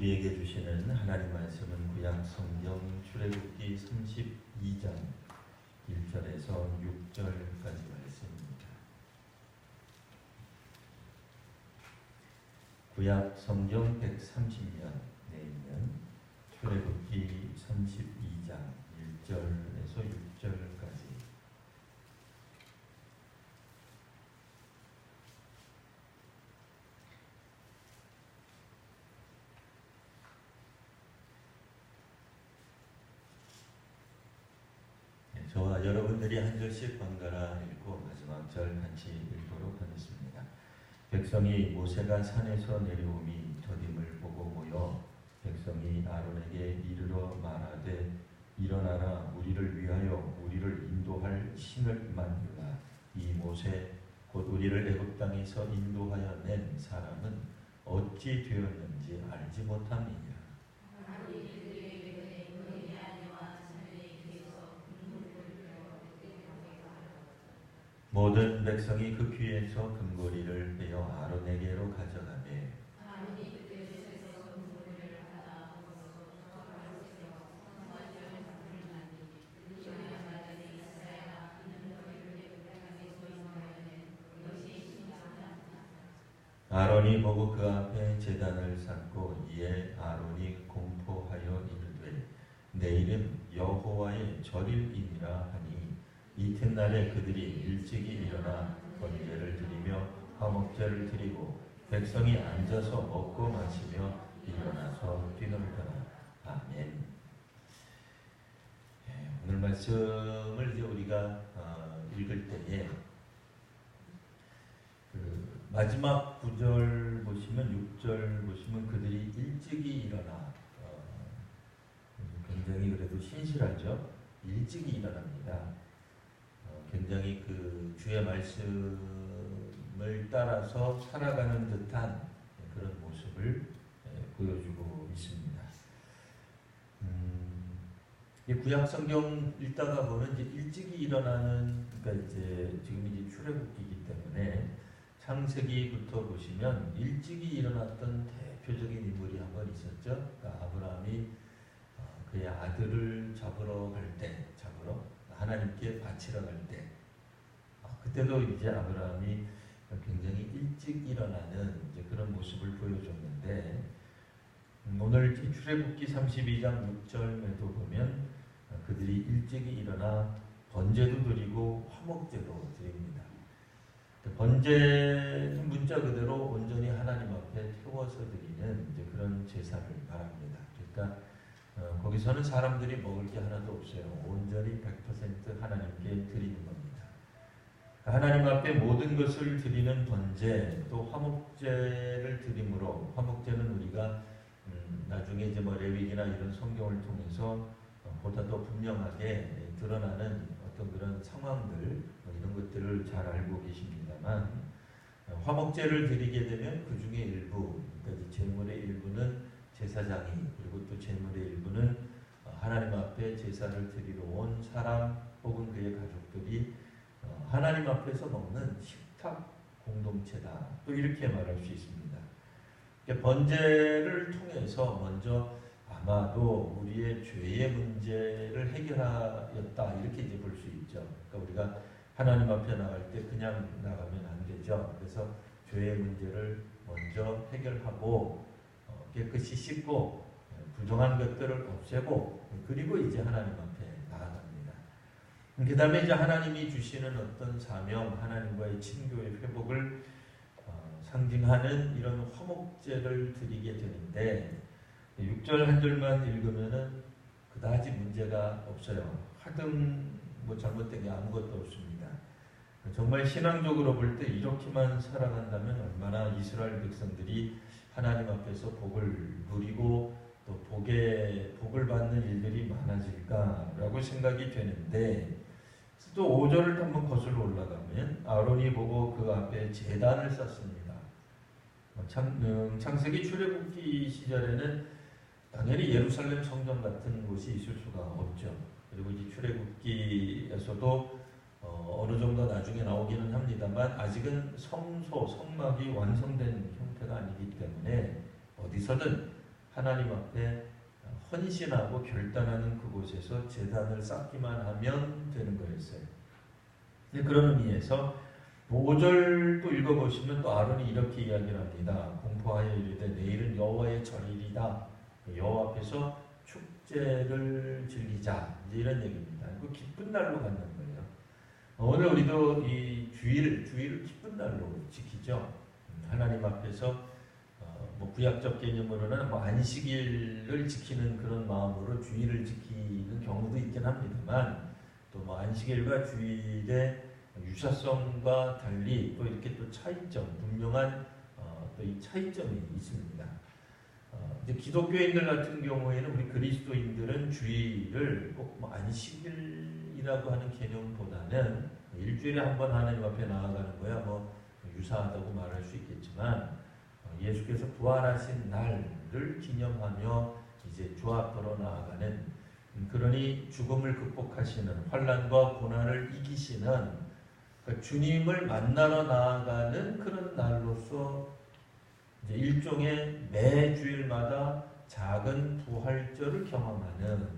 우리에게 주시는 하나님 말씀은 구약 성경 출애굽기 32장 1절에서 6절까지 말씀입니다. 구약 성경 130년에 있는 출애굽기 32장 1절에서 6절까지. 저와 여러분들이 한 절씩 번갈아 읽고 마지막 절 같이 읽도록 하겠습니다. 백성이 모세가 산에서 내려오니 더딤을 보고 모여 백성이 아론에게 이르러 말하되 일어나라, 우리를 위하여 우리를 인도할 신을 만들라. 이 모세 곧 우리를 애굽 땅에서 인도하여 낸 사람은 어찌 되었는지 알지 못함이냐. 모든 백성이 그 귀에서 금고리를 빼어 아론에게로 가져가되 아론이 보고 그 앞에 제단을 쌓고 이에 아론이 공포하여 이르되 내일은 여호와의 절일이니라 하니 이튿날에 그들이 일찍이 일어나 번제를 드리며 화목제를 드리고 백성이 앉아서 먹고 마시며 일어나서 뛰놀더라. 아멘. 오늘 말씀을 이제 우리가 읽을 때에 마지막 9절 보시면 6절 보시면 그들이 일찍이 일어나 굉장히 그래도 신실하죠. 일찍이 일어납니다. 굉장히 그 주의 말씀을 따라서 살아가는 듯한 그런 모습을 보여주고 있습니다. 구약 성경 읽다가 보면 이제 일찍이 일어나는, 그러니까 이제 지금 이제 출애굽기이기 때문에 창세기부터 보시면 일찍이 일어났던 대표적인 인물이 한 번 있었죠. 그러니까 아브라함이 그의 아들을 잡으러 하나님께 바치러 갈 때, 그때도 이제 아브라함이 굉장히 일찍 일어나는 이제 그런 모습을 보여줬는데, 오늘 출애굽기 32장 6절에도 보면 그들이 일찍이 일어나 번제도 드리고 화목제도 드립니다. 번제는 문자 그대로 온전히 하나님 앞에 태워서 드리는 이제 그런 제사를 말합니다. 그러니까 거기서는 사람들이 먹을 게 하나도 없어요. 온전히 100% 하나님께 드리는 겁니다. 하나님 앞에 모든 것을 드리는 번제, 또 화목제를 드림으로, 화목제는 우리가 나중에 이제 레위기나 이런 성경을 통해서 보다 더 분명하게 드러나는 어떤 그런 상황들, 이런 것들을 잘 알고 계십니다만, 화목제를 드리게 되면 그 중에 일부, 그러니까 제물의 일부는 제사장이, 그리고 또 제물의 일부는 하나님 앞에 제사를 드리러 온 사람 혹은 그의 가족들이 하나님 앞에서 먹는 식탁 공동체다, 또 이렇게 말할 수 있습니다. 번제를 통해서 먼저 아마도 우리의 죄의 문제를 해결하였다, 이렇게 이제 볼 수 있죠. 그러니까 우리가 하나님 앞에 나갈 때 그냥 나가면 안 되죠. 그래서 죄의 문제를 먼저 해결하고 깨끗이 씻고 부정한 것들을 없애고, 그리고 이제 하나님 앞에 나아갑니다. 그 다음에 이제 하나님이 주시는 어떤 사명, 하나님과의 친교의 회복을 상징하는 이런 화목제를 드리게 되는데, 6절 한 절만 읽으면은 그다지 문제가 없어요. 하등 잘못된 게 아무것도 없습니다. 정말 신앙적으로 볼 때 이렇게만 살아간다면 얼마나 이스라엘 백성들이 하나님 앞에서 복을 누리고 또 복을 받는 일들이 많아질까라고 생각이 되는데, 또 5절을 한번 거슬러 올라가면 아론이 보고 그 앞에 제단을 쌓습니다. 창세기 출애굽기 시절에는 당연히 예루살렘 성전 같은 곳이 있을 수가 없죠. 그리고 이제 출애굽기에서도 어느 정도 나중에 나오기는 합니다만 아직은 성막이 완성된 형태가 아니기 때문에 어디서든 하나님 앞에 헌신하고 결단하는 그곳에서 제단을 쌓기만 하면 되는 거였어요. 그런 의미에서 5절도 읽어보시면 또 아론이 이렇게 이야기를 합니다. 공포하여 이르되 내일은 여호와의 절일이다. 여호와 앞에서 축제를 즐기자. 이제 이런 얘기입니다. 그 기쁜 날로 갖는 거예요. 오늘 우리도 이 주일을 기쁜 날로 지키죠. 하나님 앞에서 뭐 구약적 개념으로는 뭐 안식일을 지키는 그런 마음으로 주일을 지키는 경우도 있긴 합니다만 또 뭐 안식일과 주일의 유사성과 달리 또 이렇게 또 차이점, 분명한 또 이 차이점이 있습니다. 이제 기독교인들 같은 경우에는 우리 그리스도인들은 주일을 꼭 뭐 안식일이라고 하는 개념보다는 일주일에 한 번 하나님 앞에 나아가는 거야 뭐 유사하다고 말할 수 있겠지만 예수께서 부활하신 날을 기념하며 이제 주 앞으로 나아가는 그러니 죽음을 극복하시는 환난과 고난을 이기시는 그러니까 주님을 만나러 나아가는 그런 날로서 이제 일종의 매 주일마다 작은 부활절을 경험하는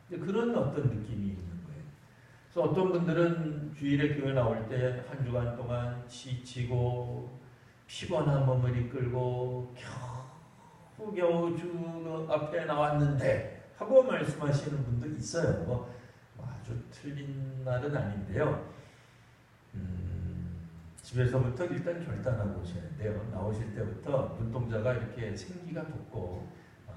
그런 어떤 느낌이 있는 거예요. 그래서 어떤 분들은 주일에 교회 나올 때 한 주간 동안 지치고 피곤한 몸을 이끌고 겨우 주 앞에 나왔는데 하고 말씀하시는 분도 있어요. 뭐 아주 틀린 말은 아닌데요. 집에서부터 일단 결단하고 오셔야 돼요. 나오실 때부터 눈동자가 이렇게 생기가 돋고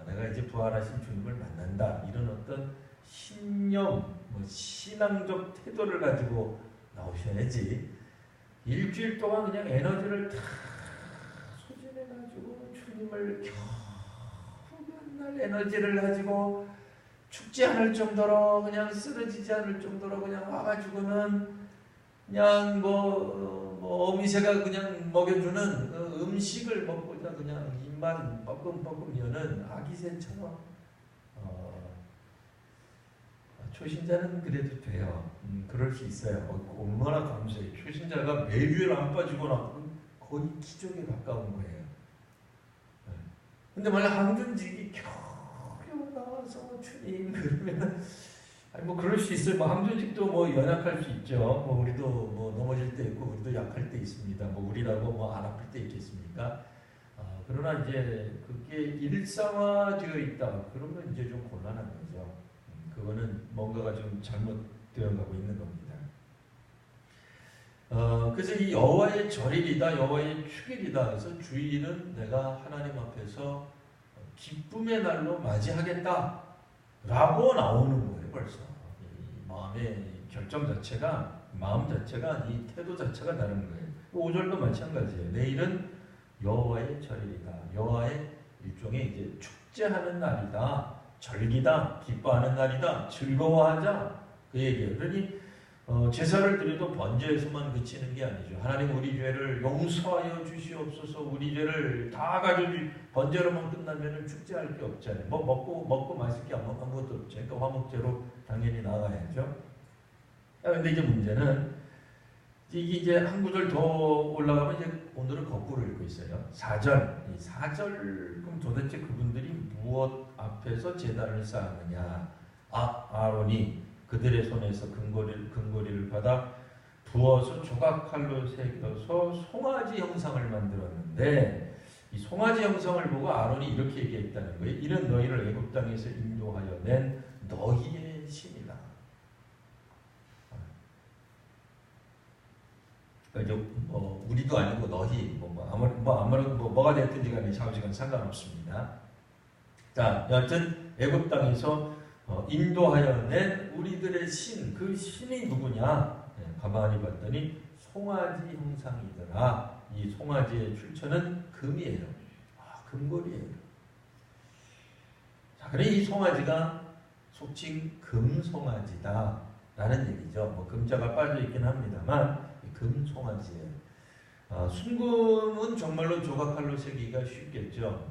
내가 이제 부활하신 주님을 만난다. 이런 어떤 신념, 뭐 신앙적 태도를 가지고 나오셔야지 일주일 동안 그냥 에너지를 다 소진해가지고 주님을 겨우 맨날 에너지를 가지고 죽지 않을 정도로 그냥 쓰러지지 않을 정도로 그냥 와가지고는 그냥 뭐 어미새가 그냥 먹여주는 음식을 먹고자 그냥 입만 뻐끔뻐끔 여는 아기새처럼 초신자는 그래도 돼요. 그럴 수 있어요. 얼마나 감사해요. 초신자가 매주일 안 빠지거나 거의 기적에 가까운 거예요. 근데 만약 항존직이 겨우 나와서 주님 그러면 아니 뭐 그럴 수 있어요. 뭐 항존직도 뭐 연약할 수 있죠. 뭐 우리도 뭐 넘어질 때 있고 우리도 약할 때 있습니다. 뭐 우리라고 뭐 안 아플 때 있겠습니까? 그러나 이제 그게 일상화되어 있다. 그러면 이제 좀 곤란한 거죠. 그거는 뭔가가 좀 잘못되어 가고 있는 겁니다. 그래서 이 여호와의 절일이다, 여호와의 축일이다. 그래서 주일은 내가 하나님 앞에서 기쁨의 날로 맞이하겠다. 라고 나오는 거예요, 벌써. 이 마음의 결정 자체가, 마음 자체가, 이 태도 자체가 다른 거예요. 5절도 마찬가지예요. 내일은 여호와의 절일이다. 여호와의 일종의 이제 축제하는 날이다. 절기다. 기뻐하는 날이다. 즐거워하자. 그 얘기예요. 그러니 제사를 드려도 번제에서만 그치는 게 아니죠. 하나님 우리 죄를 용서하여 주시옵소서. 우리 죄를 다 가져주 번제로만 끝나면 축제할 게 없잖아요. 뭐 먹고 마실 게 아무것도 없죠. 그러니까 화목제로 당연히 나가야죠. 근데 이제 문제는 이게 이제 한 구절 더 올라가면 이제 오늘은 거꾸로 읽고 있어요. 4절. 이 4절 그럼 도대체 그분들이 무엇 앞에서 제단을 쌓았느냐? 아론이 그들의 손에서 금고리를 받아 부어서 조각칼로 새겨서 송아지 형상을 만들었는데 이 송아지 형상을 보고 아론이 이렇게 얘기했다는 거예요. 이는 너희를 애굽 땅에서 인도하여 낸 너희의 신이다. 그러니까 우리도 아니고 너희 아무래도 뭐가 됐든지 간에 좌우지간 상관없습니다. 자, 여하튼 애굽 땅에서 인도하여 낸 우리들의 신, 그 신이 누구냐? 가만히 봤더니 송아지 형상이더라. 이 송아지의 출처는 금이에요. 금고리예요. 자, 그래 이 송아지가 속칭 금송아지다 라는 얘기죠. 뭐 금자가 빠져 있긴 합니다만 금송아지예요. 순금은 정말로 조각칼로 새기기가 쉽겠죠.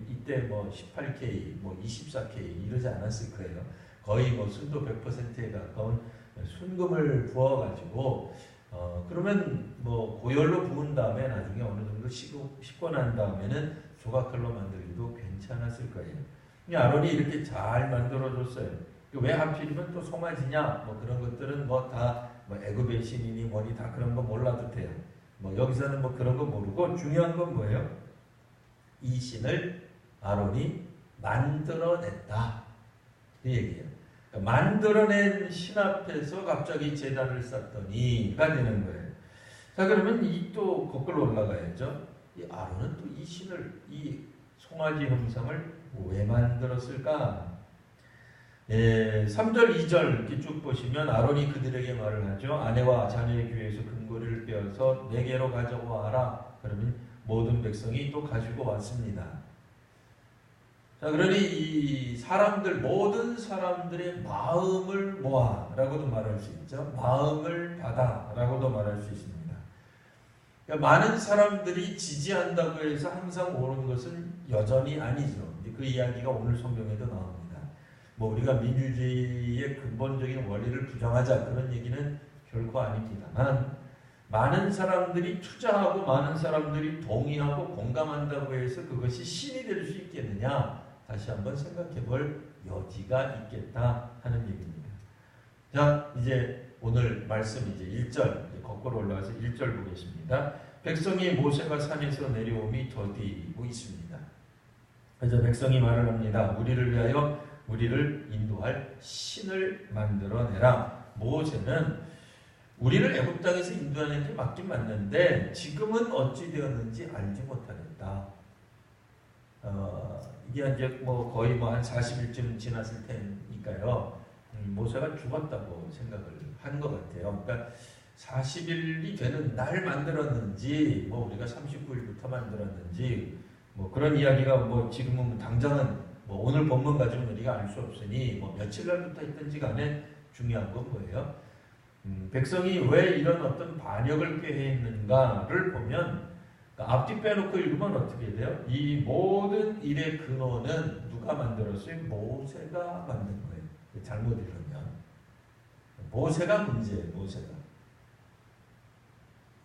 이때 18K, 24K 이러지 않았을 거예요. 거의 순도 100%에 가까운 순금을 부어가지고 그러면 고열로 부은 다음에 나중에 어느 정도 식고 난 다음에는 조각칼로 만들기도 괜찮았을 거예요. 아론이 이렇게 잘 만들어줬어요. 왜 하필이면 또 송아지냐? 뭐 그런 것들은 뭐 다 뭐 애굽의 신이니 뭐니 다 그런 거 몰라도 돼요. 뭐 여기서는 뭐 그런 거 모르고 중요한 건 뭐예요? 이 신을 아론이 만들어냈다. 이 얘기예요. 그러니까 만들어낸 신 앞에서 갑자기 제단을 쌓더니가 되는 거예요. 자, 그러면 이 또 거꾸로 올라가야죠. 이 아론은 또 이 신을, 이 송아지 형상을 왜 만들었을까? 3절, 2절 이렇게 쭉 보시면 아론이 그들에게 말을 하죠. 아내와 자녀의 귀에서 금고리를 빼어서 내게로 가져와라. 그러면 모든 백성이 또 가지고 왔습니다. 자, 그러니 이 사람들, 모든 사람들의 마음을 모아라고도 말할 수 있죠. 마음을 받아라고도 말할 수 있습니다. 그러니까 많은 사람들이 지지한다고 해서 항상 옳은 것은 여전히 아니죠. 그 이야기가 오늘 성경에도 나옵니다. 뭐 우리가 민주주의의 근본적인 원리를 부정하자 그런 얘기는 결코 아닙니다만, 많은 사람들이 투자하고 많은 사람들이 동의하고 공감한다고 해서 그것이 신이 될 수 있겠느냐, 다시 한번 생각해 볼 여지가 있겠다 하는 얘기입니다. 자, 이제 오늘 말씀 이제 1절 거꾸로 올라와서 1절 보겠습니다. 백성이 모세가 산에서 내려옴이 더디고 있습니다. 그래서 백성이 말을 합니다. 우리를 위하여 우리를 인도할 신을 만들어내라. 모세는 우리를 애굽 땅에서 인도하는 게 맞긴 맞는데 지금은 어찌 되었는지 알지 못하겠다. 이게 이제 뭐 거의 뭐 한 40일쯤 지났을 테니까요. 모세가 죽었다고 생각을 한 것 같아요. 그러니까 40일이 되는 날 만들었는지, 뭐 우리가 39일부터 만들었는지, 뭐 그런 이야기가 뭐 지금은 당장은 뭐 오늘 본문 가지고는 우리가 알 수 없으니 뭐 며칠 날부터 했든지 간에 중요한 건 뭐예요? 백성이 왜 이런 어떤 반역을 꾀했는가를 보면, 그러니까 앞뒤 빼놓고 읽으면 어떻게 돼요? 이 모든 일의 근원은 누가 만들었어요? 모세가 만든 거예요. 잘못 읽으면 모세가 문제예요. 모세가.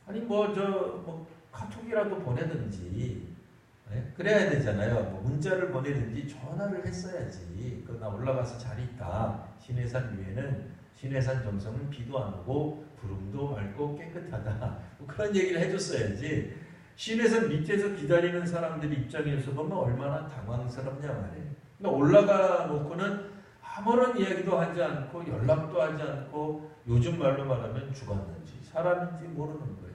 아니 뭐 카톡이라도 보내든지, 네? 그래야 되잖아요. 뭐 문자를 보내든지 전화를 했어야지. 나 올라가서 잘 있다. 시내산 위에는, 시내산 정상은 비도 안 오고 구름도 맑고 깨끗하다. 뭐 그런 얘기를 해줬어야지. 시내산 밑에서 기다리는 사람들 입장에서 보면 얼마나 당황스럽냐 말이에요. 그러니까 올라가 놓고는 아무런 이야기도 하지 않고 연락도 하지 않고, 요즘 말로 말하면 죽었는지 살았는지 모르는 거예요.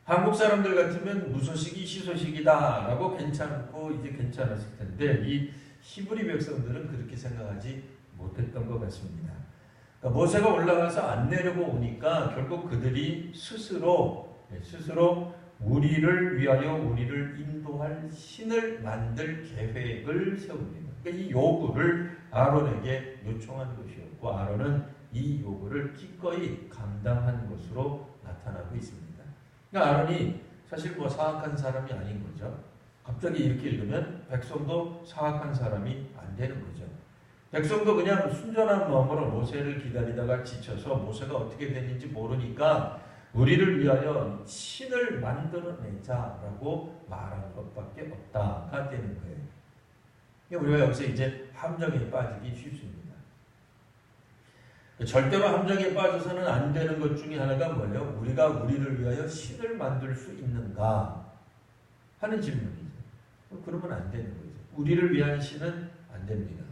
한국 사람들 같으면 무소식이 희소식이다 라고 괜찮고 이제 괜찮았을 텐데, 이 히브리 백성들은 그렇게 생각하지 못했던 것 같습니다. 그러니까 모세가 올라가서 안 내려고 오니까 결국 그들이 스스로 우리를 위하여 우리를 인도할 신을 만들 계획을 세웁니다. 그러니까 이 요구를 아론에게 요청한 것이었고, 아론은 이 요구를 기꺼이 감당한 것으로 나타나고 있습니다. 그러니까 아론이 사실 뭐 사악한 사람이 아닌 거죠. 갑자기 이렇게 읽으면 백성도 사악한 사람이 안 되는 거죠. 백성도 그냥 순전한 마음으로 모세를 기다리다가 지쳐서 모세가 어떻게 됐는지 모르니까 우리를 위하여 신을 만들어내자라고 말한 것밖에 없다가 되는 거예요. 우리가 여기서 이제 함정에 빠지기 쉽습니다. 절대로 함정에 빠져서는 안 되는 것 중에 하나가 뭐예요? 우리가 우리를 위하여 신을 만들 수 있는가 하는 질문이죠. 그러면 안 되는 거죠. 우리를 위한 신은 안 됩니다.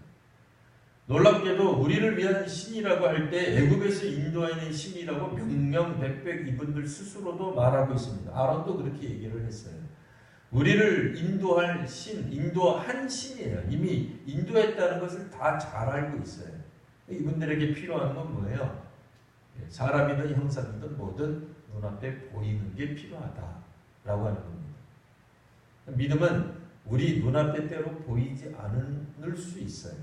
놀랍게도 우리를 위한 신이라고 할 때 애굽에서 인도하는 신이라고 명명백백 이분들 스스로도 말하고 있습니다. 아론도 그렇게 얘기를 했어요. 우리를 인도할 신, 인도한 신이에요. 이미 인도했다는 것을 다 잘 알고 있어요. 이분들에게 필요한 건 뭐예요? 사람이든 형상이든 뭐든 눈앞에 보이는 게 필요하다라고 하는 겁니다. 믿음은 우리 눈앞에 때로 보이지 않을 수 있어요.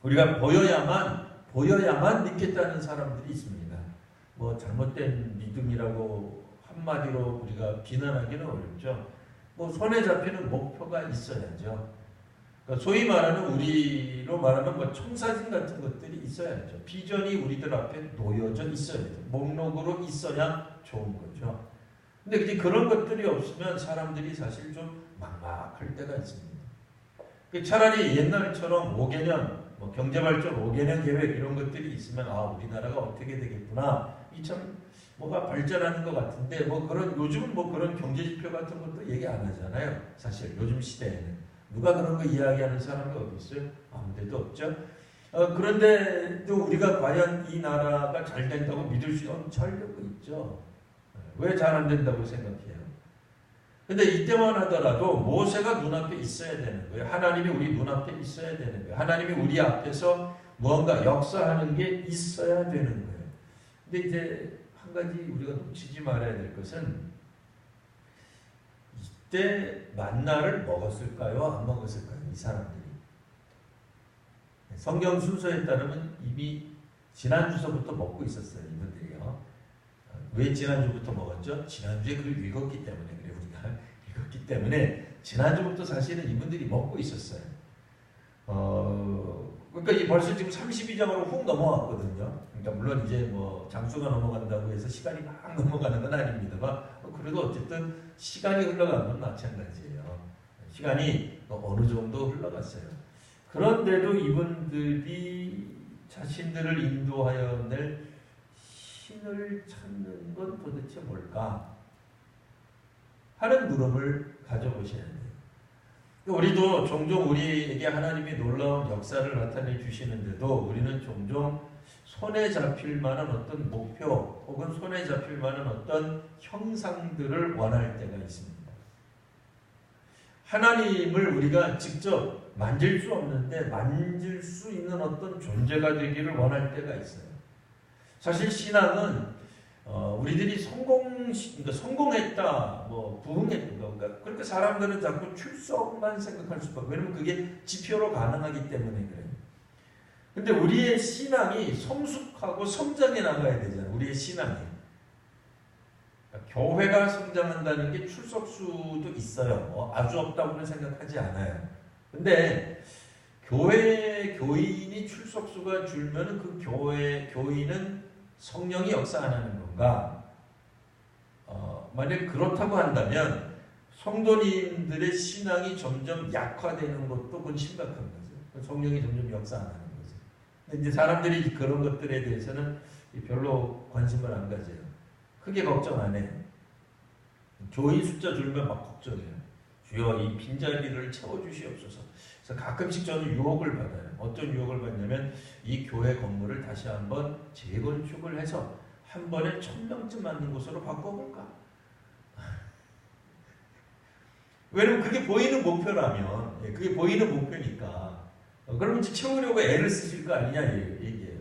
우리가 보여야만 믿겠다는 사람들이 있습니다. 뭐 잘못된 믿음이라고 한마디로 우리가 비난하기는 어렵죠. 뭐 손에 잡히는 목표가 있어야죠. 그러니까 소위 말하는, 우리로 말하면 뭐 청사진 같은 것들이 있어야죠. 비전이 우리들 앞에 놓여져 있어야죠. 목록으로 있어야 좋은 거죠. 근데 이제 그런 것들이 없으면 사람들이 사실 좀 막막할 때가 있습니다. 차라리 옛날처럼 5개년, 뭐 경제발전 5개년 계획 이런 것들이 있으면 아 우리나라가 어떻게 되겠구나. 이 참 뭐가 발전하는 것 같은데 뭐 그런 요즘은 뭐 그런 경제지표 같은 것도 얘기 안 하잖아요. 사실 요즘 시대에는 누가 그런 거 이야기하는 사람이 어디 있어요? 아무데도 없죠. 그런데 또 우리가 과연 이 나라가 잘 된다고 믿을 수 있는 잘 되고 있죠. 왜 잘 안 된다고 생각해요? 근데 이때만 하더라도 모세가 눈앞에 있어야 되는 거예요. 하나님이 우리 눈앞에 있어야 되는 거예요. 하나님이 우리 앞에서 무언가 역사하는 게 있어야 되는 거예요. 근데 이제 한 가지 우리가 놓치지 말아야 될 것은 이때 만나를 먹었을까요? 안 먹었을까요? 이 사람들이. 성경 순서에 따르면 이미 지난주서부터 먹고 있었어요. 이분들이요. 왜 지난주부터 먹었죠? 지난주에 그걸 읽었기 때문에 그래요. 우리가 읽었기 때문에 지난주부터 사실은 이분들이 먹고 있었어요. 그러니까 이 벌써 지금 32장으로 훅 넘어왔거든요. 그러니까 물론 이제 뭐 장수가 넘어간다고 해서 시간이 막 넘어가는 건 아닙니다만 그래도 어쨌든 시간이 흘러간 건 마찬가지예요. 시간이 어느 정도 흘러갔어요. 그런데도 이분들이 자신들을 인도하여 낼 신을 찾는 건 도대체 뭘까? 하는 물음을 가져보셔야 돼요. 우리도 종종 우리에게 하나님이 놀라운 역사를 나타내 주시는데도 우리는 종종 손에 잡힐 만한 어떤 목표 혹은 손에 잡힐 만한 어떤 형상들을 원할 때가 있습니다. 하나님을 우리가 직접 만질 수 없는데 만질 수 있는 어떤 존재가 되기를 원할 때가 있어요. 사실 신앙은 우리들이 성공했다, 뭐 부흥했다, 그러니까 그렇게 사람들은 자꾸 출석만 생각할 수밖에. 왜냐면 그게 지표로 가능하기 때문에 그래요. 근데 우리의 신앙이 성숙하고 성장해 나가야 되잖아요. 우리의 신앙이. 그러니까 교회가 성장한다는 게 출석 수도 있어요. 아주 없다고는 생각하지 않아요. 근데 교인이 출석 수가 줄면은 그 교인은 성령이 역사 안 하는 건가? 만약 그렇다고 한다면 성도님들의 신앙이 점점 약화되는 것도 그건 심각한 거죠. 성령이 점점 역사 안 하는 거죠. 근데 이제 사람들이 그런 것들에 대해서는 별로 관심을 안 가져요. 크게 걱정 안 해요. 교인 숫자 줄면 막 걱정해요. 주여 이 빈자리를 채워주시옵소서. 그래서 가끔씩 저는 유혹을 받아요. 어떤 유혹을 받냐면 이 교회 건물을 다시 한번 재건축을 해서 한 번에 1000명쯤 맞는 곳으로 바꿔볼까? 왜냐면 그게 보이는 목표라면, 그게 보이는 목표니까. 그러면 채우려고 애를 쓰실 거 아니냐 얘기예요.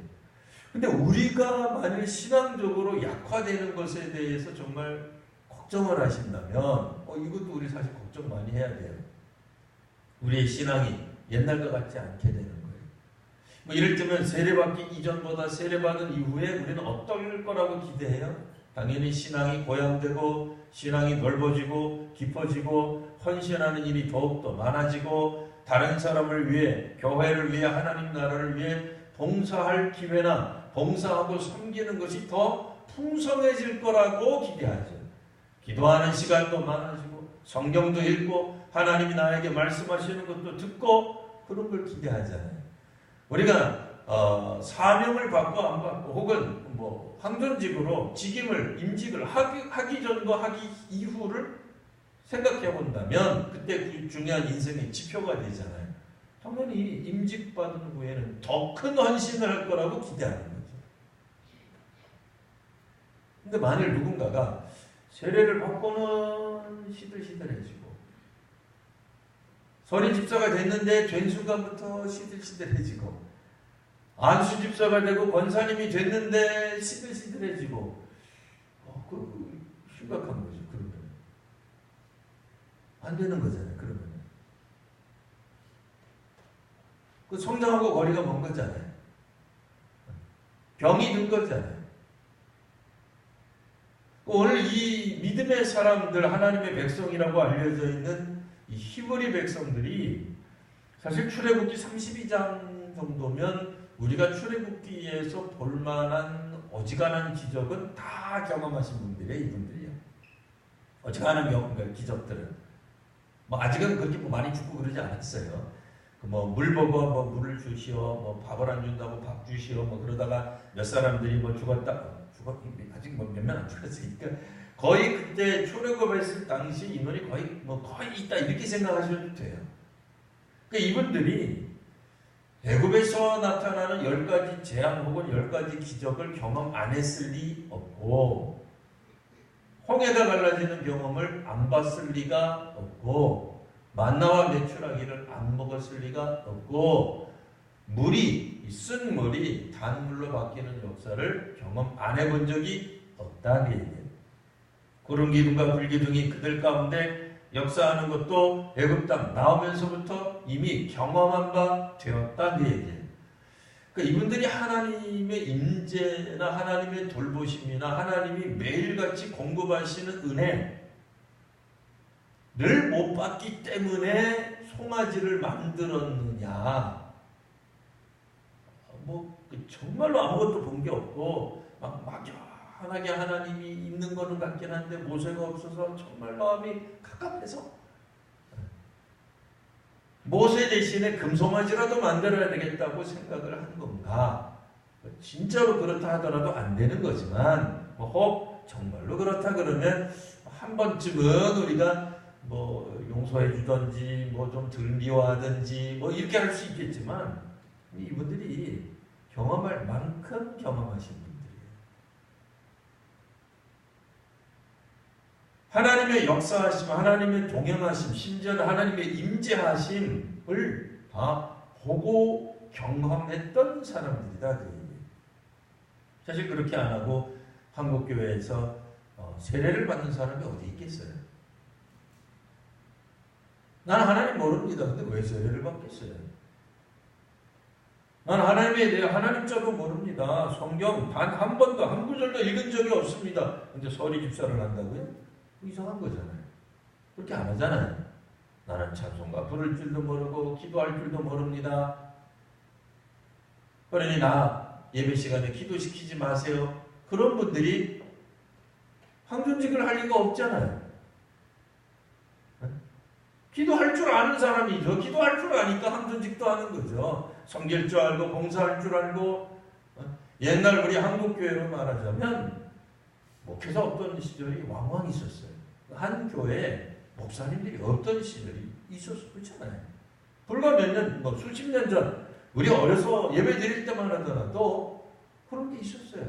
근데 우리가 만일 신앙적으로 약화되는 것에 대해서 정말 걱정을 하신다면 이것도 우리 사실 걱정 많이 해야 돼요. 우리의 신앙이 옛날과 같지 않게 되는 거예요. 뭐 이를테면 세례받기 이전보다 세례받은 이후에 우리는 어떨 거라고 기대해요? 당연히 신앙이 고양되고 신앙이 넓어지고 깊어지고 헌신하는 일이 더욱더 많아지고 다른 사람을 위해 교회를 위해 하나님 나라를 위해 봉사할 기회나 봉사하고 섬기는 것이 더 풍성해질 거라고 기대하죠. 기도하는 시간도 많아지고 성경도 읽고 하나님이 나에게 말씀하시는 것도 듣고 그런 걸 기대하잖아요. 우리가 사명을 받고 안 받고 혹은 뭐 황존직으로 임직을 하기 전과 하기 이후를 생각해 본다면 그때 그 중요한 인생의 지표가 되잖아요. 당연히 임직받은 후에는 더 큰 헌신을 할 거라고 기대하는 거죠. 근데 만일 누군가가 세례를 받고는 시들시들해지고 서리 집사가 됐는데 된 순간부터 시들시들해지고 안수 집사가 되고 권사님이 됐는데 시들시들해지고 그 심각한 거죠. 그러면 안 되는 거잖아요. 그러면 그 성장하고 거리가 먼 거잖아요. 병이 든 거잖아요. 오늘 이 믿음의 사람들, 하나님의 백성이라고 알려져 있는 이 히브리 백성들이 사실 출애굽기 32장 정도면 우리가 출애굽기에서 볼만한 어지간한 기적은 다 경험하신 분들이에요. 이분들이요. 어지간한 그러니까 기적들은 뭐 아직은 그렇게 뭐 많이 죽고 그러지 않았어요. 뭐 물 보고 뭐 물을 주시오, 뭐 밥을 안 준다고 밥 주시오, 뭐 그러다가 몇 사람들이 뭐 죽었다, 아직 뭐 몇 명 안 죽었으니까 거의 그때 출애굽했을 당시 인원이 거의 있다 이렇게 생각하셔도 돼요. 그러니까 이분들이 애굽에서 나타나는 10가지 재앙 혹은 10가지 기적을 경험 안 했을 리 없고, 홍해가 갈라지는 경험을 안 봤을 리가 없고, 만나와 메추라기를 안 먹었을 리가 없고, 쓴 물이 단물로 바뀌는 역사를 경험 안 해본 적이 없다는 얘기예요. 구름 기둥과 불 기둥이 그들 가운데 역사하는 것도 애굽 땅 나오면서부터 이미 경험한 바 되었다는 얘기예요. 그러니까 이분들이 하나님의 임재나 하나님의 돌보심이나 하나님이 매일같이 공급하시는 은혜를 못 받기 때문에 송아지를 만들었느냐? 정말로 아무것도 본 게 없고 막연하게 하나님이 있는 거는 같긴 한데 모세가 없어서 정말 마음이 갑갑해서 모세 대신에 금송아지라도 만들어야 되겠다고 생각을 한 건가? 진짜로 그렇다 하더라도 안 되는 거지만 혹 정말로 그렇다 그러면 한 번쯤은 우리가 용서해 주든지 좀 덜 미워하든지 이렇게 할 수 있겠지만 이분들이 경험할 만큼 경험하신 분들이에요. 하나님의 역사하심, 하나님의 동행하심, 심지어는 하나님의 임재하심을 다 보고 경험했던 사람들이다. 사실 그렇게 안 하고 한국교회에서 세례를 받는 사람이 어디 있겠어요? 나는 하나님 모릅니다. 근데 왜 세례를 받겠어요? 나는 하나님에 대해 하나님자도 모릅니다. 성경 단 한 번도 한 구절도 읽은 적이 없습니다. 근데 서리 집사를 한다고요? 이상한 거잖아요. 그렇게 안 하잖아요. 나는 찬송가 부를 줄도 모르고 기도할 줄도 모릅니다. 그러니 나 예배 시간에 기도시키지 마세요. 그런 분들이 항존직을 할 리가 없잖아요. 기도할 줄 아는 사람이죠. 기도할 줄 아니까 항존직도 하는 거죠. 섬길 줄 알고 봉사할 줄 알고. 옛날 우리 한국교회로 말하자면 목회자 없던 시절이 왕왕 있었어요. 한 교회에 목사님들이 없던 시절이 있었잖아요. 불과 몇 년, 수십 년 전 우리 어려서 예배 드릴 때만 하더라도 그런 게 있었어요.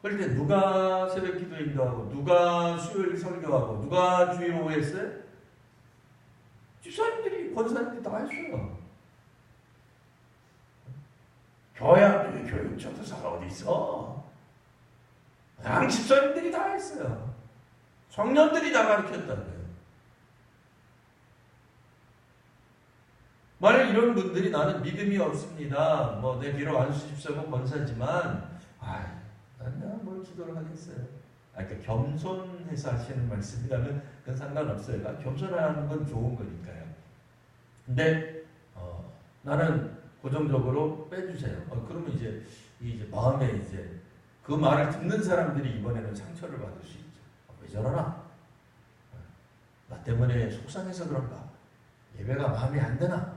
그럴 때 누가 새벽 기도 인도하고 누가 수요일 설교하고 누가 주일 오후 했어요? 집사님들이 권사님들이 다 했어요. 교회 앞에 교육 전도사가 어디 있어? 그냥 집사님들이 다 했어요. 청년들이 다 가르쳤다고요. 만약 이런 분들이 나는 믿음이 없습니다. 내 비록 안수집사고 권사지만 내가 뭘 기도를 하겠어요. 그러니까 겸손해서 하시는 말씀이라면 그건 상관없어요. 겸손하는 건 좋은 거니까요. 근데 나는 고정적으로 빼주세요. 그러면 이제 마음에 그 말을 듣는 사람들이 이번에는 상처를 받을 수 있죠. 왜 저러나? 나 때문에 속상해서 그런가? 예배가 마음에 안 드나?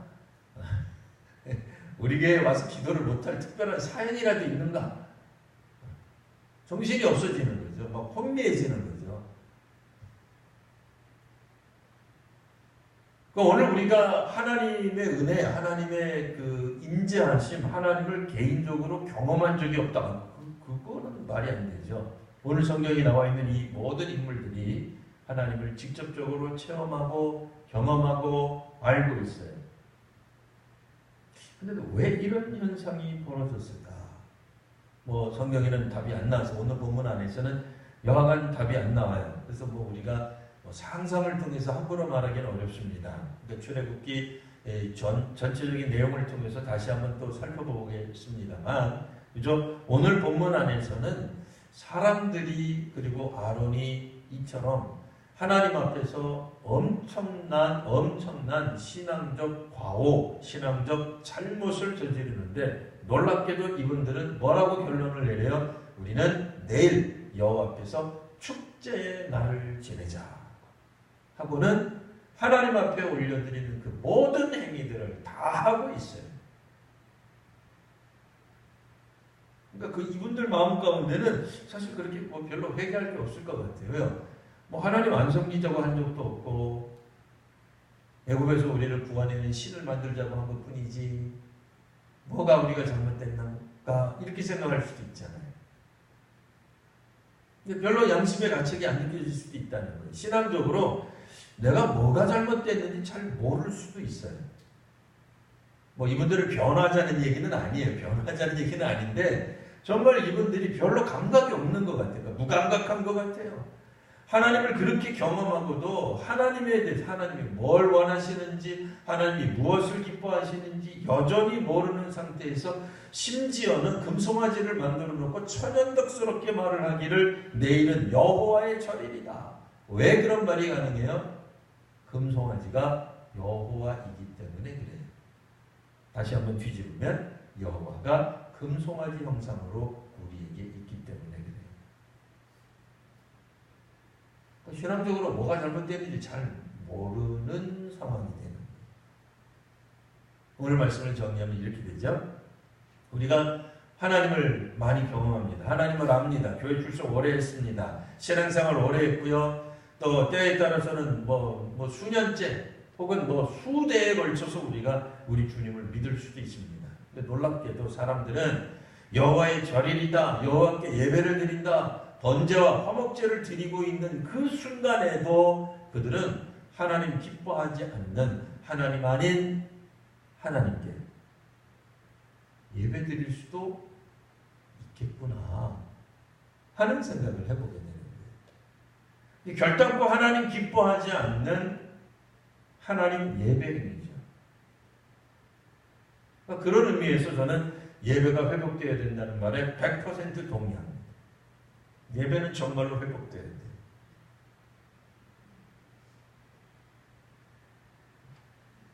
우리 교회에 와서 기도를 못할 특별한 사연이라도 있는가? 정신이 없어지는 거죠. 혼미해지는 거죠. 오늘 우리가 하나님의 은혜, 하나님의 그 임재하심, 하나님을 개인적으로 경험한 적이 없다. 그거는 말이 안 되죠. 오늘 성경에 나와 있는 이 모든 인물들이 하나님을 직접적으로 체험하고 경험하고 알고 있어요. 그런데 왜 이런 현상이 벌어졌을까? 성경에는 답이 안 나와서 오늘 본문 안에서는 여하간 답이 안 나와요. 그래서 우리가 상상을 통해서 함부로 말하기는 어렵습니다. 그러니까 출애굽기 전체적인 내용을 통해서 다시 한번 또 살펴보겠습니다만, 그죠? 오늘 본문 안에서는 사람들이 그리고 아론이 이처럼 하나님 앞에서 엄청난 신앙적 과오, 신앙적 잘못을 저지르는데 놀랍게도 이분들은 뭐라고 결론을 내려요? 우리는 내일 여호와 앞에서 첫째 날을 지내자 하고는 하나님 앞에 올려드리는 그 모든 행위들을 다 하고 있어요. 그러니까 그 이분들 마음 가운데는 사실 그렇게 뭐 별로 회개할 게 없을 것 같아요. 뭐 하나님 완성기자고 한 적도 없고 애굽에서 우리를 구원해낸 신을 만들자고 한 것뿐이지 뭐가 우리가 잘못됐는가 이렇게 생각할 수도 있잖아요. 근데 별로 양심의 가책이 안 느껴질 수도 있다는 거예요. 신앙적으로 내가 뭐가 잘못됐는지 잘 모를 수도 있어요. 뭐 이분들을 변화하자는 얘기는 아니에요. 변화하자는 얘기는 아닌데 정말 이분들이 별로 감각이 없는 것 같아요. 그러니까 무감각한 것 같아요. 하나님을 그렇게 경험하고도 하나님에 대해서 하나님이 뭘 원하시는지 하나님이 무엇을 기뻐하시는지 여전히 모르는 상태에서 심지어는 금송아지를 만들어 놓고 천연덕스럽게 말을 하기를 내일은 여호와의 절일이다. 왜 그런 말이 가능해요? 금송아지가 여호와이기 때문에 그래요. 다시 한번 뒤집으면 여호와가 금송아지 형상으로 우리에게 있기 때문에 그래요. 신앙적으로 뭐가 잘못되는지 잘 모르는 상황이 되는 거예요. 오늘 말씀을 정리하면 이렇게 되죠. 우리가 하나님을 많이 경험합니다. 하나님을 압니다. 교회 출석 오래 했습니다. 신앙생활 오래 했고요. 또 때에 따라서는 뭐 수년째 혹은 뭐 수대에 걸쳐서 우리가 우리 주님을 믿을 수도 있습니다. 근데 놀랍게도 사람들은 여호와의 절일이다, 여호와께 예배를 드린다, 번제와 화목제를 드리고 있는 그 순간에도 그들은 하나님 기뻐하지 않는 하나님 아닌 하나님께 예배 드릴 수도 있겠구나 하는 생각을 해보게 되는 거예요. 결단코 하나님 기뻐하지 않는 하나님 예배입니다. 그런 의미에서 저는 예배가 회복되어야 된다는 말에 100% 동의합니다. 예배는 정말로 회복돼야 돼요.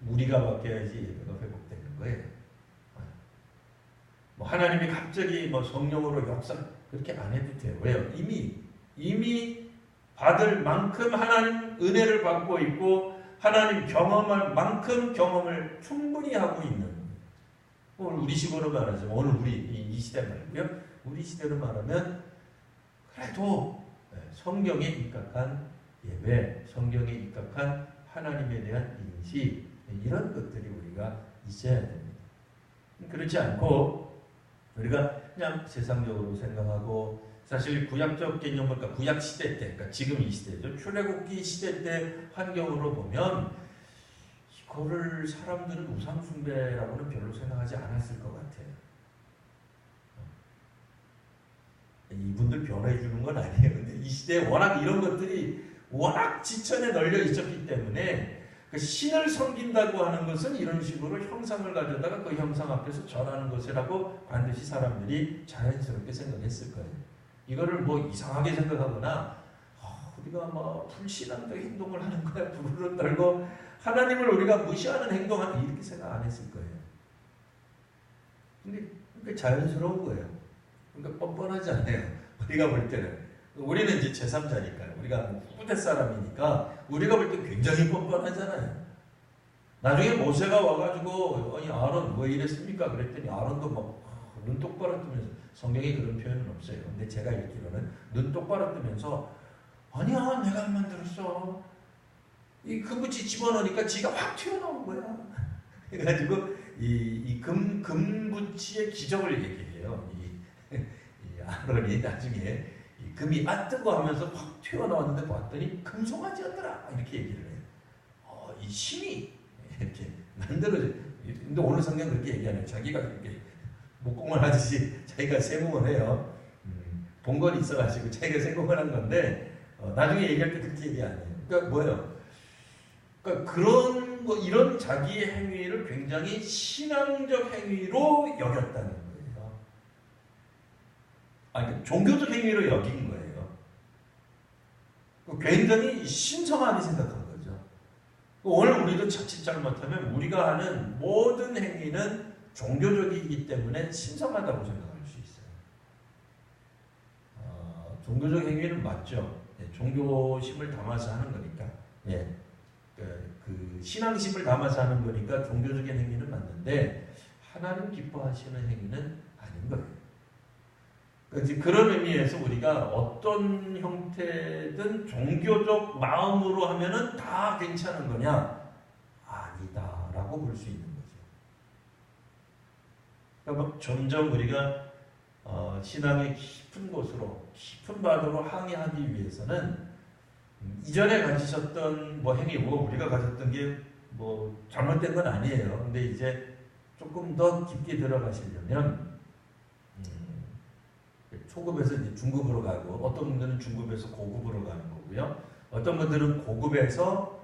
우리가 바뀌어야지 예배가 회복되는 거예요. 뭐 하나님이 갑자기 뭐 성령으로 역사 그렇게 안 해도 돼요. 왜요? 이미 받을 만큼 하나님 은혜를 받고 있고 하나님 경험할 만큼 경험을 충분히 하고 있는. 오늘 우리 식으로 말하죠. 오늘 우리 이 시대 말고요. 우리 시대로 말하면 그래도 성경에 입각한 예배, 성경에 입각한 하나님에 대한 인식 이런 것들이 우리가 있어야 됩니다. 그렇지 않고 우리가 그냥 세상적으로 생각하고 사실 구약적 개념을 그러니까 구약 시대 때, 그러니까 지금 이 시대죠. 출애굽기 시대 때 환경으로 보면 이거를 사람들은 우상 숭배라고는 별로 생각하지 않았을 것 같아요. 이분들 변화해 주는 건 아니에요. 근데 이 시대에 워낙 이런 것들이 워낙 지천에 널려 있었기 때문에 그 신을 섬긴다고 하는 것은 이런 식으로 형상을 가져다가 그 형상 앞에서 절하는 것이라고 반드시 사람들이 자연스럽게 생각했을 거예요. 이거를 뭐 이상하게 생각하거나 우리가 뭐 불신앙적 행동을 하는 거야 부르르 떨고 하나님을 우리가 무시하는 행동하는 이렇게 생각 안 했을 거예요. 근데 그게 자연스러운 거예요. 그러니까 뻔뻔하지 않아요. 우리가 볼 때는 우리는 이제 제3자니까요. 우리가 후대 사람이니까 우리가 볼 때 굉장히 뻔뻔하잖아요. 나중에 모세가 와가지고 아니 아론 왜 이랬습니까? 그랬더니 아론도 막 눈 똑바로 뜨면서 성경에 그런 표현은 없어요. 근데 제가 읽기로는 눈 똑바로 뜨면서 아니야 내가 안 만들었어. 이 금붙이 집어넣으니까 지가 확 튀어나온 거야. 그래가지고 이 금붙이의 기적을 얘기해요. 이 아론이 나중에 이 금이 뜨고 하면서 확 튀어나왔는데 봤더니 금송아지였더라 이렇게 얘기를 해요. 이 신이 이렇게 만들어져. 근데 오늘 성경 그렇게 얘기하네요. 자기가 이렇게 목공을 하듯이 자기가 세공을 해요. 본건이 있어가지고 자기가 세공을 한 건데 나중에 얘기할 때 그렇게 얘기 안 해요. 그러니까 뭐예요? 그러니까 그런 거 이런 자기의 행위를 굉장히 신앙적 행위로 여겼다는 거예요. 그러니까 종교적 행위로 여긴 거예요. 굉장히 신성하게 생각한 거죠. 오늘 우리도 자칫 잘못하면 우리가 하는 모든 행위는 종교적이기 때문에 신성하다고 생각할 수 있어요. 종교적 행위는 맞죠. 종교심을 담아서 하는 거니까, 예, 그 신앙심을 담아서 하는 거니까 종교적인 행위는 맞는데 하나님 기뻐하시는 행위는 아닌 거예요. 그러니까 그런 의미에서 우리가 어떤 형태든 종교적 마음으로 하면은 다 괜찮은 거냐? 아니다라고 볼 수 있는 거죠. 그러니까 점점 우리가 신앙의 깊은 곳으로, 깊은 바다로 항해하기 위해서는 이전에 가지셨던 뭐 행위, 뭐 우리가 가졌던 게 뭐 잘못된 건 아니에요. 근데 이제 조금 더 깊게 들어가시려면 초급에서 이제 중급으로 가고, 어떤 분들은 중급에서 고급으로 가는 거고요. 어떤 분들은 고급에서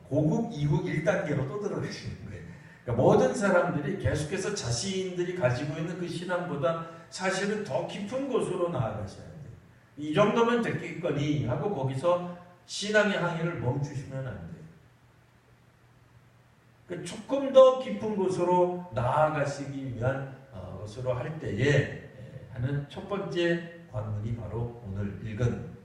고급 이후 1단계로 또 들어가시는 거예요. 그러니까 모든 사람들이 계속해서 자신들이 가지고 있는 그 신앙보다 사실은 더 깊은 곳으로 나아가셔야 돼요. 이 정도면 됐겠거니 하고 거기서 신앙의 항해를 멈추시면 안 돼요. 그러니까 조금 더 깊은 곳으로 나아가시기 위한 것으로 할 때에 하는 첫 번째 관문이 바로 오늘 읽은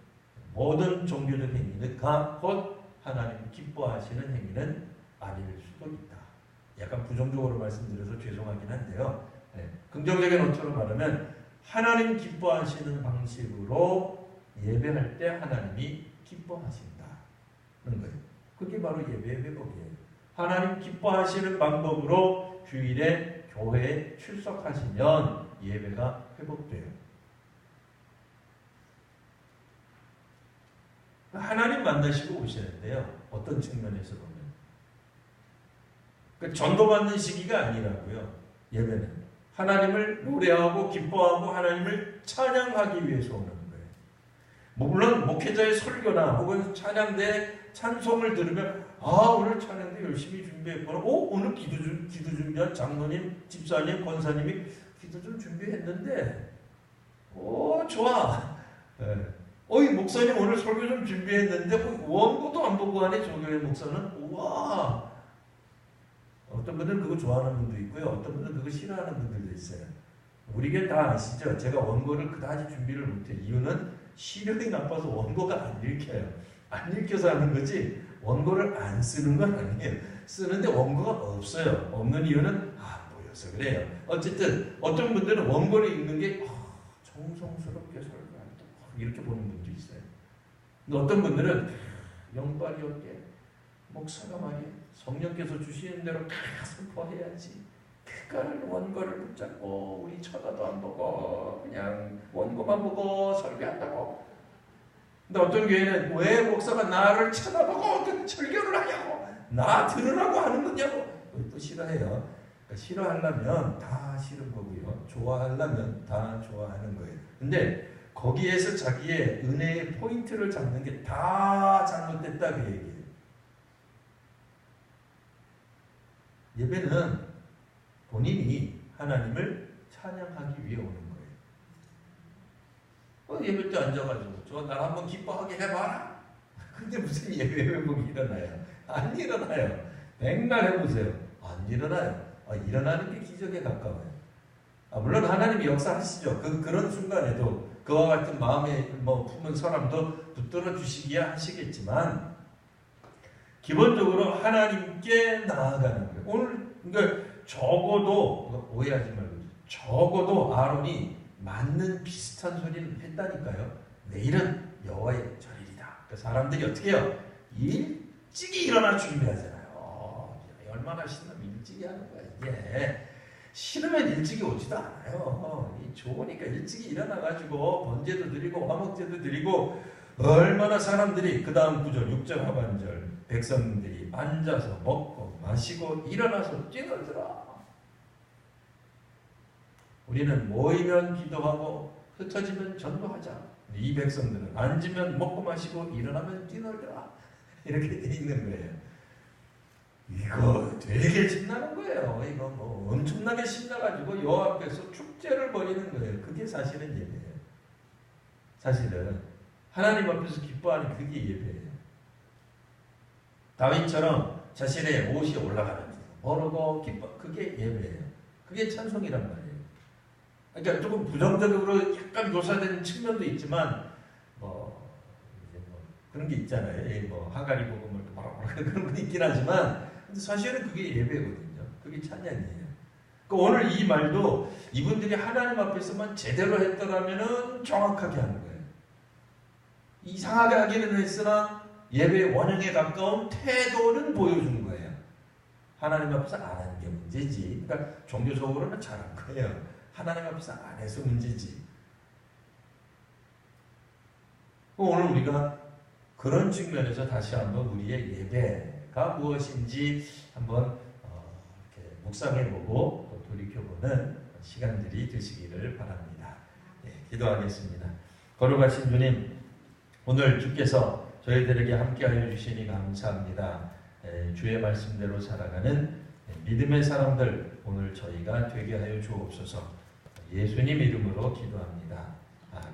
모든 종교적 행위가 곧 하나님 기뻐하시는 행위는 아닐 수도 있다. 약간 부정적으로 말씀드려서 죄송하긴 한데요. 긍정적인 어투로 말하면 하나님 기뻐하시는 방식으로 예배할 때 하나님이 기뻐하신다는 거예요. 그게 바로 예배의 회복이에요. 하나님 기뻐하시는 방법으로 주일에 교회에 출석하시면 예배가 회복돼요. 하나님 만나시고 오시는데요. 어떤 측면에서 보면 그러니까 전도받는 시기가 아니라고요. 예배는 하나님을 노래하고 기뻐하고 하나님을 찬양하기 위해서 오는 거예요. 물론 목회자의 설교나 혹은 찬양대 찬송을 들으면 오늘 찬양대 열심히 준비했구나. 오늘 기도 준비한 장로님, 집사님, 권사님이 기도 좀 준비했는데 좋아. 이 목사님 오늘 설교 좀 준비했는데 원고도 안 보고 하네. 조교회 목사는. 우와. 어떤 분들은 그거 좋아하는 분도 있고요. 어떤 분들은 그거 싫어하는 분들도 있어요. 우리 교회 다 아시죠? 제가 원고를 그다지 준비를 못해요. 이유는 시력이 나빠서 원고가 안 읽혀요. 안 읽혀서 하는 거지 원고를 안 쓰는 건 아니에요. 쓰는데 원고가 없어요. 없는 이유는 모여서 그래요. 어쨌든 어떤 분들은 원고를 읽는 게 정성스럽게 설교한다 이렇게 보는 분도 있어요. 근데 어떤 분들은 영빨이 없게 목사가 말이에요. 성령께서 주시는 대로 다 선포해야지. 그거를 원고를 붙잡고 우리 쳐다도 안 보고 그냥 원고만 보고 설교한다고. 근데 어떤 교회는 왜 목사가 나를 쳐다보고 설교를 하냐고, 나 들으라고 하는 거냐고 또 싫어해요. 그러니까 싫어하려면 다 싫은 거고요. 좋아하려면 다 좋아하는 거예요. 근데 거기에서 자기의 은혜의 포인트를 잡는 게 다 잘못됐다 그 얘기예요. 예배는 본인이 하나님을 찬양하기 위해 오는 거예요. 예배 때 앉아가지고 나를 한번 기뻐하게 해봐라. 근데 무슨 예배 회복이 일어나요? 안 일어나요. 백날 해보세요. 안 일어나요. 일어나는 게 기적에 가까워요. 물론 하나님이 역사하시죠. 그런 순간에도 그와 같은 마음에 품은 사람도 붙들어 주시기야 하시겠지만 기본적으로 하나님께 나아가는 거예요. 오늘 그러니까 적어도 오해하지 말고 적어도 아론이 맞는 비슷한 소리를 했다니까요. 내일은 여호와의 절일이다. 그러니까 사람들이 어떻게 해요? 일찍이 일어나 준비하잖아요. 얼마나 신나면 일찍이 하는 거야. 이게 싫으면 일찍이 오지도 않아요. 좋으니까 일찍이 일어나가지고 번제도 드리고 화목제도 드리고 얼마나 사람들이 그 다음 구절 6절 하반절 백성들이 앉아서 먹고 마시고 일어나서 뛰놀더라. 우리는 모이면 기도하고 흩어지면 전도하자. 이 백성들은 앉으면 먹고 마시고 일어나면 뛰놀더라. 이렇게 돼 있는 거예요. 이거 되게 신나는 거예요. 이거 엄청나게 신나가지고 여호와 앞에서 축제를 벌이는 거예요. 그게 사실은 예배예요. 사실은 하나님 앞에서 기뻐하는 그게 예배예요. 다윗처럼 자신의 옷이 올라가면서 오르고 기뻐, 그게 예배예요. 그게 찬송이란 말이에요. 그러니까 조금 부정적으로 약간 묘사되는 측면도 있지만 그런 게 있잖아요. 뭐 하가리 복음을 뭐라 그런 건 있긴 하지만 근데 사실은 그게 예배거든요. 그게 찬양이에요. 그러니까 오늘 이 말도 이분들이 하나님 앞에서만 제대로 했더라면은 정확하게 하는 거예요. 이상하게 하기는 했으나 예배의 원형에 가까운 태도는 보여주는 거예요. 하나님 앞에서 안 하는 게 문제지. 그러니까 종교적으로는 잘한 거예요. 하나님 앞에서 안 해서 문제지. 오늘 우리가 그런 측면에서 다시 한번 우리의 예배가 무엇인지 한번 이렇게 묵상해보고 또 돌이켜보는 시간들이 되시기를 바랍니다. 기도하겠습니다. 거룩하신 주님, 오늘 주께서 저희들에게 함께하여 주시니 감사합니다. 주의 말씀대로 살아가는 믿음의 사람들 오늘 저희가 되게 하여 주옵소서. 예수님 이름으로 기도합니다.